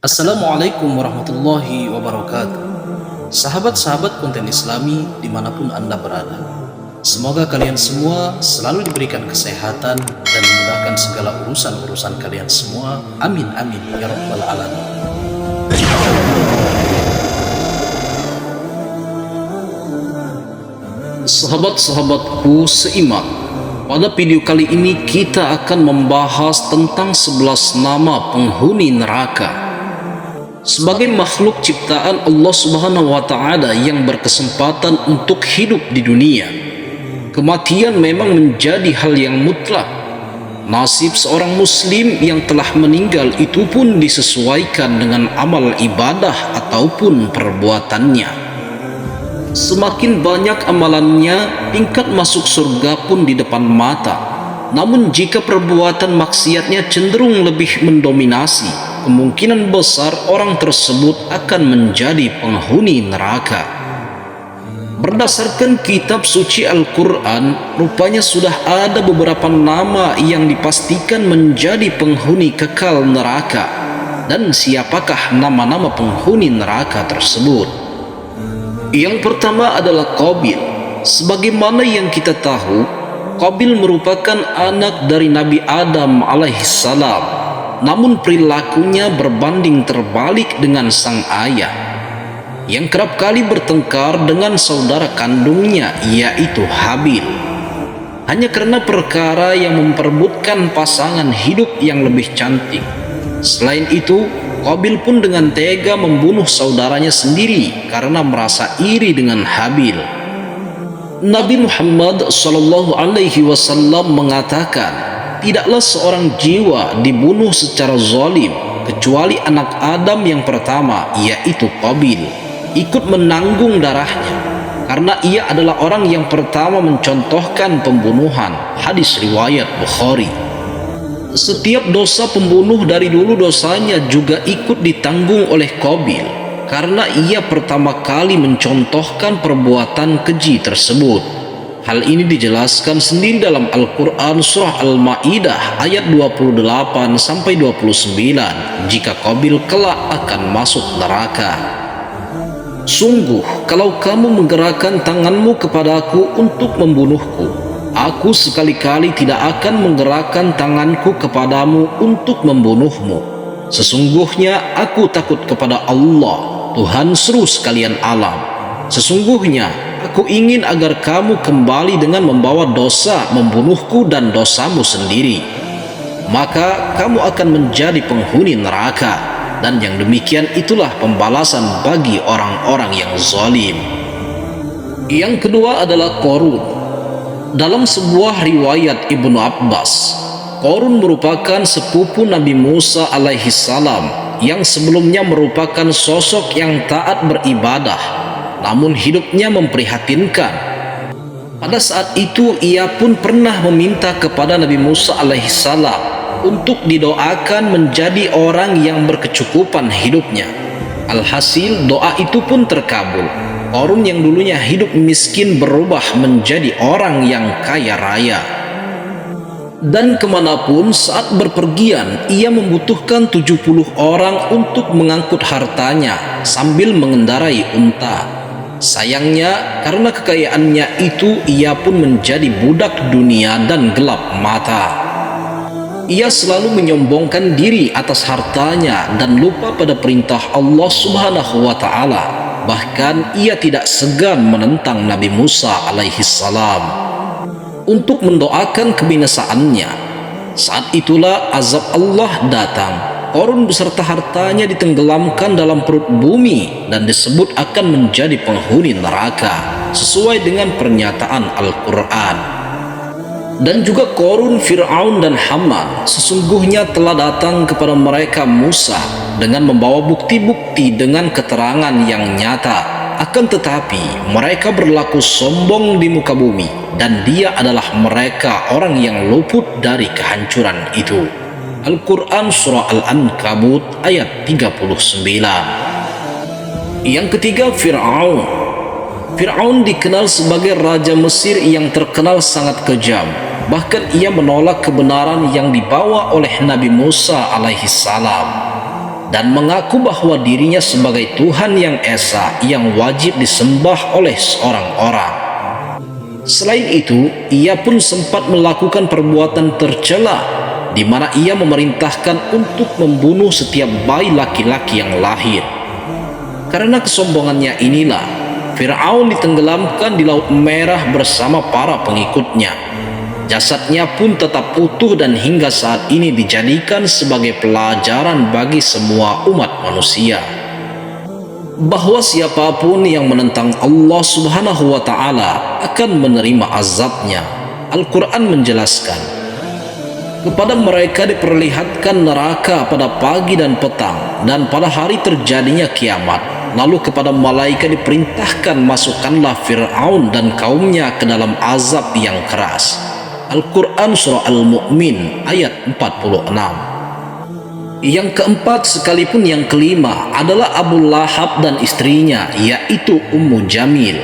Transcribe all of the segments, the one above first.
Assalamualaikum warahmatullahi wabarakatuh. Sahabat-sahabat konten Islami dimanapun Anda berada, semoga kalian semua selalu diberikan kesehatan dan dimudahkan segala urusan-urusan kalian semua. Amin amin ya rabbal alamin. Sahabat-sahabatku seiman, pada video kali ini kita akan membahas tentang 11 nama penghuni neraka. Sebagai makhluk ciptaan Allah Subhanahu wa Ta'ala yang berkesempatan untuk hidup di dunia, kematian memang menjadi hal yang mutlak. Nasib seorang muslim yang telah meninggal itu pun disesuaikan dengan amal ibadah ataupun perbuatannya. Semakin banyak amalannya, tingkat masuk surga pun di depan mata. Namun jika perbuatan maksiatnya cenderung lebih mendominasi, kemungkinan besar orang tersebut akan menjadi penghuni neraka. Berdasarkan kitab suci Al-Quran, rupanya sudah ada beberapa nama yang dipastikan menjadi penghuni kekal neraka. Dan siapakah nama-nama penghuni neraka tersebut? Yang pertama adalah Qabil. Sebagaimana yang kita tahu, Qabil merupakan anak dari Nabi Adam alaihissalam, namun perilakunya berbanding terbalik dengan sang ayah, yang kerap kali bertengkar dengan saudara kandungnya, yaitu Habil, hanya karena perkara yang memperebutkan pasangan hidup yang lebih cantik. Selain itu, Qabil pun dengan tega membunuh saudaranya sendiri karena merasa iri dengan Habil. Nabi Muhammad SAW mengatakan, tidaklah seorang jiwa dibunuh secara zalim kecuali anak Adam yang pertama, yaitu Qabil, ikut menanggung darahnya karena ia adalah orang yang pertama mencontohkan pembunuhan. Hadis riwayat Bukhari. Setiap dosa pembunuh dari dulu dosanya juga ikut ditanggung oleh Qabil karena ia pertama kali mencontohkan perbuatan keji tersebut. Hal ini dijelaskan sendiri dalam Al-Quran surah Al-Ma'idah ayat 28-29 jika Qabil kelak akan masuk neraka. Sungguh, kalau kamu menggerakkan tanganmu kepadaku untuk membunuhku, aku sekali-kali tidak akan menggerakkan tanganku kepadamu untuk membunuhmu. Sesungguhnya aku takut kepada Allah, Tuhan seluruh sekalian alam. Sesungguhnya aku ingin agar kamu kembali dengan membawa dosa membunuhku dan dosamu sendiri. Maka kamu akan menjadi penghuni neraka. Dan yang demikian itulah pembalasan bagi orang-orang yang zalim. Yang kedua adalah Qarun. Dalam sebuah riwayat Ibnu Abbas, Qarun merupakan sepupu Nabi Musa alaihissalam yang sebelumnya merupakan sosok yang taat beribadah, namun hidupnya memprihatinkan. Pada saat itu ia pun pernah meminta kepada Nabi Musa alaihissalam untuk didoakan menjadi orang yang berkecukupan hidupnya. Alhasil doa itu pun terkabul. Qarun yang dulunya hidup miskin berubah menjadi orang yang kaya raya. Dan kemanapun saat berpergian, ia membutuhkan 70 orang untuk mengangkut hartanya sambil mengendarai unta. Sayangnya, karena kekayaannya itu, ia pun menjadi budak dunia dan gelap mata. Ia selalu menyombongkan diri atas hartanya dan lupa pada perintah Allah Subhanahu wa Ta'ala. Bahkan ia tidak segan menentang Nabi Musa alaihissalam untuk mendoakan kebinasaannya. Saat itulah azab Allah datang. Qarun beserta hartanya ditenggelamkan dalam perut bumi dan disebut akan menjadi penghuni neraka sesuai dengan pernyataan Al-Quran. Dan juga Qarun, Fir'aun dan Haman sesungguhnya telah datang kepada mereka Musa dengan membawa bukti-bukti dengan keterangan yang nyata. Akan tetapi mereka berlaku sombong di muka bumi, dan dia adalah mereka orang yang luput dari kehancuran itu. Al-Quran surah Al-Ankabut ayat 39. Yang ketiga, Fir'aun. Fir'aun dikenal sebagai raja Mesir yang terkenal sangat kejam. Bahkan ia menolak kebenaran yang dibawa oleh Nabi Musa alaihissalam. dan mengaku bahwa dirinya sebagai Tuhan yang esa yang wajib disembah oleh seorang orang. Selain itu, ia pun sempat melakukan perbuatan tercela di mana ia memerintahkan untuk membunuh setiap bayi laki-laki yang lahir. Karena kesombongannya inilah, Fir'aun ditenggelamkan di Laut Merah bersama para pengikutnya. Jasadnya pun tetap utuh dan hingga saat ini dijadikan sebagai pelajaran bagi semua umat manusia, bahwa siapapun yang menentang Allah Subhanahu wa Ta'ala akan menerima azabnya. Al-Quran menjelaskan, kepada mereka diperlihatkan neraka pada pagi dan petang, dan pada hari terjadinya kiamat. Lalu kepada malaikat diperintahkan, masukkanlah Fir'aun dan kaumnya ke dalam azab yang keras. Al-Quran Surah Al-Mu'min ayat 46. Yang keempat sekalipun yang kelima adalah Abu Lahab dan istrinya, yaitu Ummu Jamil.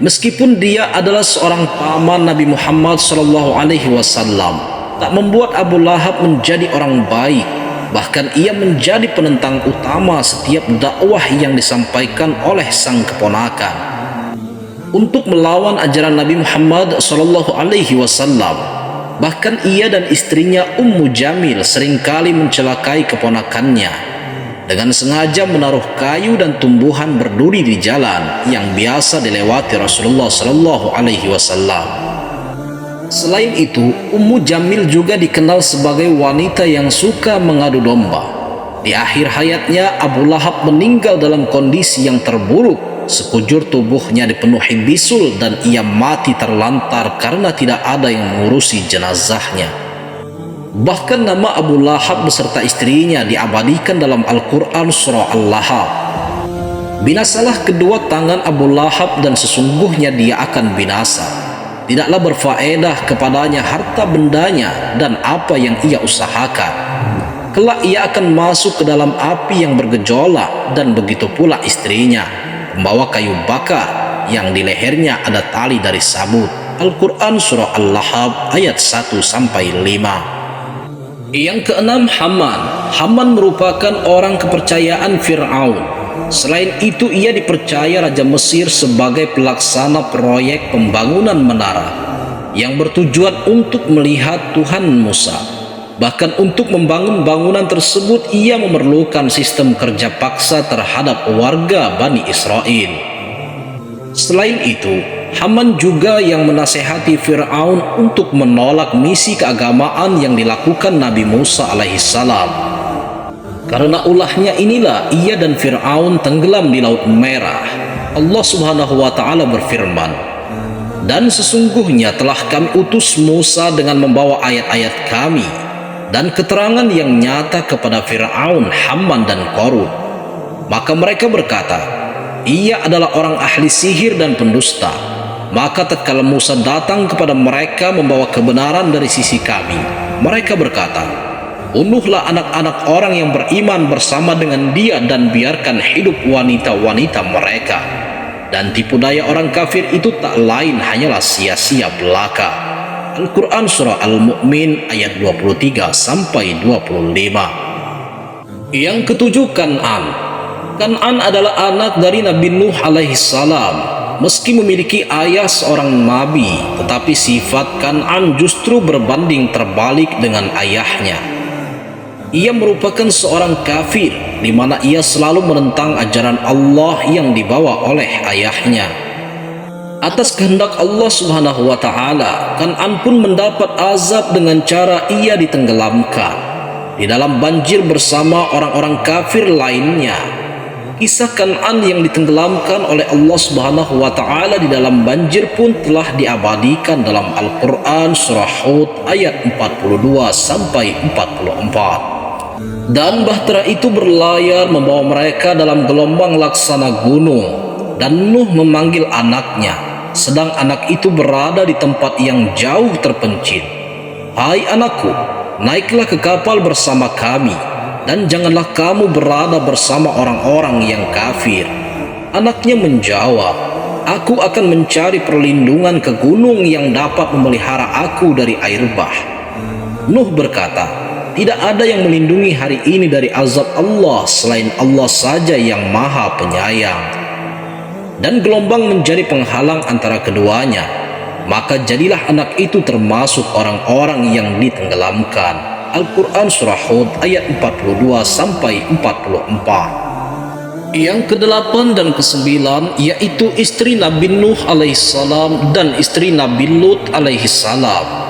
Meskipun dia adalah seorang paman Nabi Muhammad SAW, tak membuat Abu Lahab menjadi orang baik. Bahkan ia menjadi penentang utama setiap dakwah yang disampaikan oleh sang keponakan untuk melawan ajaran Nabi Muhammad SAW. Bahkan ia dan istrinya Ummu Jamil seringkali mencelakai keponakannya dengan sengaja menaruh kayu dan tumbuhan berduri di jalan yang biasa dilewati Rasulullah SAW. Selain itu, Ummu Jamil juga dikenal sebagai wanita yang suka mengadu domba. Di akhir hayatnya, Abu Lahab meninggal dalam kondisi yang terburuk. Sekujur tubuhnya dipenuhi bisul dan ia mati terlantar karena tidak ada yang mengurusi jenazahnya. Bahkan nama Abu Lahab beserta istrinya diabadikan dalam Al-Quran Surah Al-Lahab. Binasalah kedua tangan Abu Lahab dan sesungguhnya dia akan binasa. Tidaklah berfaedah kepadanya harta bendanya dan apa yang ia usahakan. Kelak ia akan masuk ke dalam api yang bergejolak, dan begitu pula istrinya, membawa kayu bakar yang di lehernya ada tali dari sabut. Al-Quran Surah Al-Lahab ayat 1-5. Yang keenam, Haman. Haman merupakan orang kepercayaan Fir'aun. Selain itu, ia dipercaya Raja Mesir sebagai pelaksana proyek pembangunan menara yang bertujuan untuk melihat Tuhan Musa. Bahkan untuk membangun bangunan tersebut, ia memerlukan sistem kerja paksa terhadap warga Bani Israel. Selain itu, Haman juga yang menasehati Fir'aun untuk menolak misi keagamaan yang dilakukan Nabi Musa alaihissalam. Karena ulahnya inilah ia dan Fir'aun tenggelam di Laut Merah. Allah Subhanahu wa Ta'ala berfirman, dan sesungguhnya telah kami utus Musa dengan membawa ayat-ayat kami dan keterangan yang nyata kepada Fir'aun, Haman dan Qarun. Maka mereka berkata, ia adalah orang ahli sihir dan pendusta. Maka tatkala Musa datang kepada mereka membawa kebenaran dari sisi kami, mereka berkata, bunuhlah anak-anak orang yang beriman bersama dengan dia dan biarkan hidup wanita-wanita mereka. Dan tipu daya orang kafir itu tak lain hanyalah sia-sia belaka. Al-Quran Surah Al-Mu'min ayat 23-25. Yang ketujuh, Kan'an. Kan'an adalah anak dari Nabi Nuh alaihissalam. Meski memiliki ayah seorang nabi, tetapi sifat Kan'an justru berbanding terbalik dengan ayahnya. Ia merupakan seorang kafir, di mana ia selalu menentang ajaran Allah yang dibawa oleh ayahnya. Atas kehendak Allah Subhanahu wa Ta'ala, Kan'an pun mendapat azab dengan cara ia ditenggelamkan di dalam banjir bersama orang-orang kafir lainnya. Kisah Kan'an yang ditenggelamkan oleh Allah Subhanahu wa Ta'ala di dalam banjir pun telah diabadikan dalam Al-Quran Surah Hud ayat 42-44. Dan bahtera itu berlayar membawa mereka dalam gelombang laksana gunung. Dan Nuh memanggil anaknya, sedang anak itu berada di tempat yang jauh terpencil. Hai anakku, naiklah ke kapal bersama kami, dan janganlah kamu berada bersama orang-orang yang kafir. Anaknya menjawab, aku akan mencari perlindungan ke gunung yang dapat memelihara aku dari air bah. Nuh berkata, tidak ada yang melindungi hari ini dari azab Allah selain Allah saja yang Maha Penyayang. Dan gelombang menjadi penghalang antara keduanya, maka jadilah anak itu termasuk orang-orang yang ditenggelamkan. Al-Quran Surah Hud ayat 42 sampai 44. Yang ke-8 dan ke-9 yaitu istri Nabi Nuh alaihissalam dan istri Nabi Lut alaihissalam.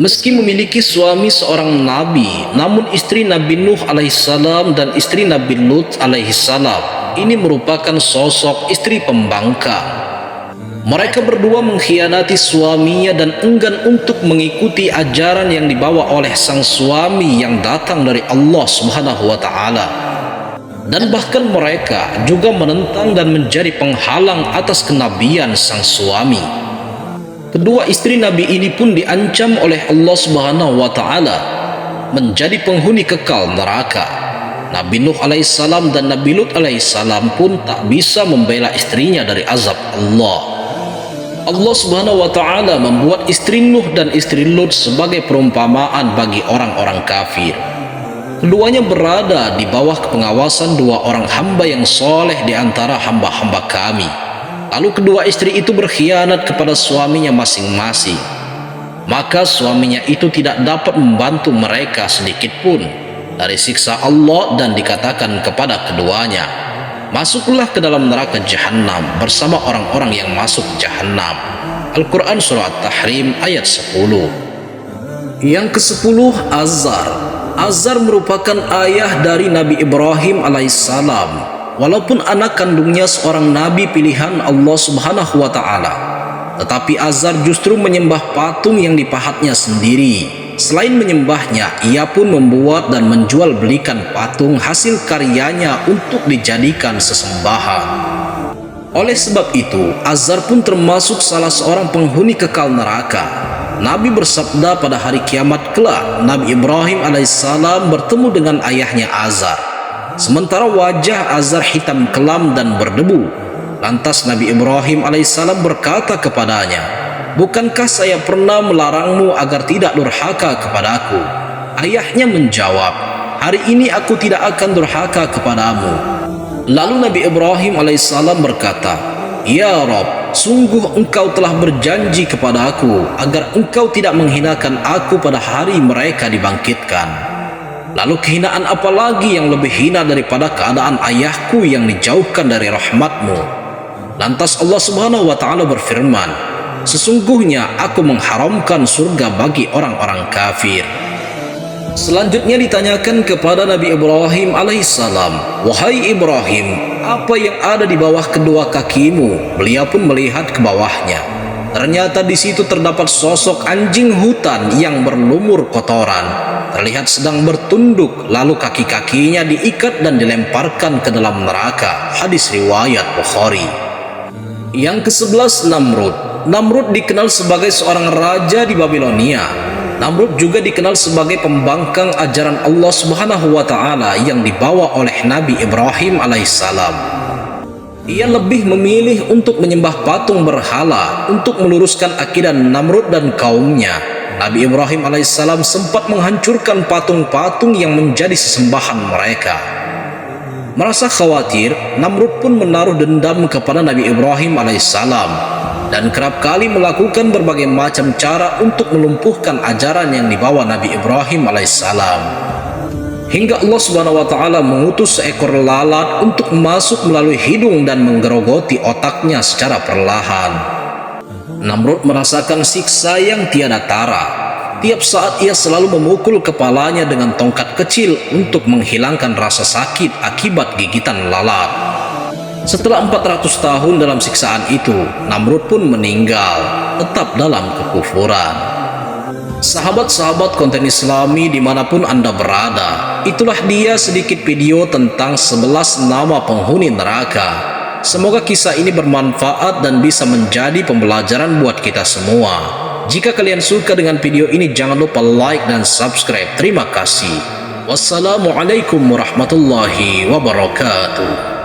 Meski memiliki suami seorang nabi, namun istri Nabi Nuh alaihissalam dan istri Nabi Lut alaihissalam ini merupakan sosok istri pembangkang. Mereka berdua mengkhianati suaminya dan enggan untuk mengikuti ajaran yang dibawa oleh sang suami yang datang dari Allah Subhanahu wa Ta'ala. Dan bahkan mereka juga menentang dan menjadi penghalang atas kenabian sang suami. Kedua istri Nabi ini pun diancam oleh Allah Subhanahu wa Ta'ala menjadi penghuni kekal neraka. Nabi Nuh alaihissalam dan Nabi Lut alaihissalam pun tak bisa membela istrinya dari azab Allah. Allah Subhanahu wa Ta'ala membuat istri Nuh dan istri Lut sebagai perumpamaan bagi orang-orang kafir. Keduanya berada di bawah pengawasan dua orang hamba yang soleh di antara hamba-hamba kami. Lalu kedua istri itu berkhianat kepada suaminya masing-masing. Maka suaminya itu tidak dapat membantu mereka sedikit pun dari siksa Allah dan dikatakan kepada keduanya, masuklah ke dalam neraka Jahannam bersama orang-orang yang masuk Jahannam. Al-Quran Surah At-Tahrim ayat 10. Yang ke-10, Azar. Azar merupakan ayah dari Nabi Ibrahim alaihissalam, walaupun anak kandungnya seorang nabi pilihan Allah Subhanahu wa Ta'ala. Tetapi Azar justru menyembah patung yang dipahatnya sendiri. Selain menyembahnya, ia pun membuat dan menjual belikan patung hasil karyanya untuk dijadikan sesembahan. Oleh sebab itu, Azar pun termasuk salah seorang penghuni kekal neraka. Nabi bersabda pada hari kiamat kelak, Nabi Ibrahim alaihissalam bertemu dengan ayahnya Azar. Sementara wajah Azar hitam kelam dan berdebu. Lantas Nabi Ibrahim alaihissalam berkata kepadanya, bukankah saya pernah melarangmu agar tidak durhaka kepadaku? Ayahnya menjawab, hari ini aku tidak akan durhaka kepadamu. Lalu Nabi Ibrahim alaihissalam berkata, ya Rabb, sungguh engkau telah berjanji kepada aku agar engkau tidak menghinakan aku pada hari mereka dibangkitkan. Lalu kehinaan apa lagi yang lebih hina daripada keadaan ayahku yang dijauhkan dari rahmatmu? Lantas Allah Subhanahu wa Ta'ala berfirman, sesungguhnya aku mengharamkan surga bagi orang-orang kafir. Selanjutnya ditanyakan kepada Nabi Ibrahim alaihissalam, wahai Ibrahim, apa yang ada di bawah kedua kakimu? Beliau pun melihat ke bawahnya. Ternyata di situ terdapat sosok anjing hutan yang berlumur kotoran, terlihat sedang bertunduk, lalu kaki-kakinya diikat dan dilemparkan ke dalam neraka. Hadis riwayat Bukhari. Yang ke-11, Namrud. Namrud dikenal sebagai seorang raja di Babilonia. Namrud juga dikenal sebagai pembangkang ajaran Allah Subhanahu wa Ta'ala yang dibawa oleh Nabi Ibrahim alaihissalam. Ia lebih memilih untuk menyembah patung berhala untuk meluruskan akidah Namrud dan kaumnya. Nabi Ibrahim alaihissalam sempat menghancurkan patung-patung yang menjadi sesembahan mereka. Merasa khawatir, Namrud pun menaruh dendam kepada Nabi Ibrahim alaihissalam dan kerap kali melakukan berbagai macam cara untuk melumpuhkan ajaran yang dibawa Nabi Ibrahim alaihissalam. Hingga Allah Subhanahu wa Ta'ala mengutus seekor lalat untuk masuk melalui hidung dan menggerogoti otaknya secara perlahan. Namrud merasakan siksa yang tiada tara. Tiap saat ia selalu memukul kepalanya dengan tongkat kecil untuk menghilangkan rasa sakit akibat gigitan lalat. Setelah 400 tahun dalam siksaan itu, Namrud pun meninggal, tetap dalam kekufuran. Sahabat-sahabat konten Islami dimanapun Anda berada, itulah dia sedikit video tentang 11 nama penghuni neraka. Semoga kisah ini bermanfaat dan bisa menjadi pembelajaran buat kita semua. Jika kalian suka dengan video ini, jangan lupa like dan subscribe. Terima kasih. Wassalamualaikum warahmatullahi wabarakatuh.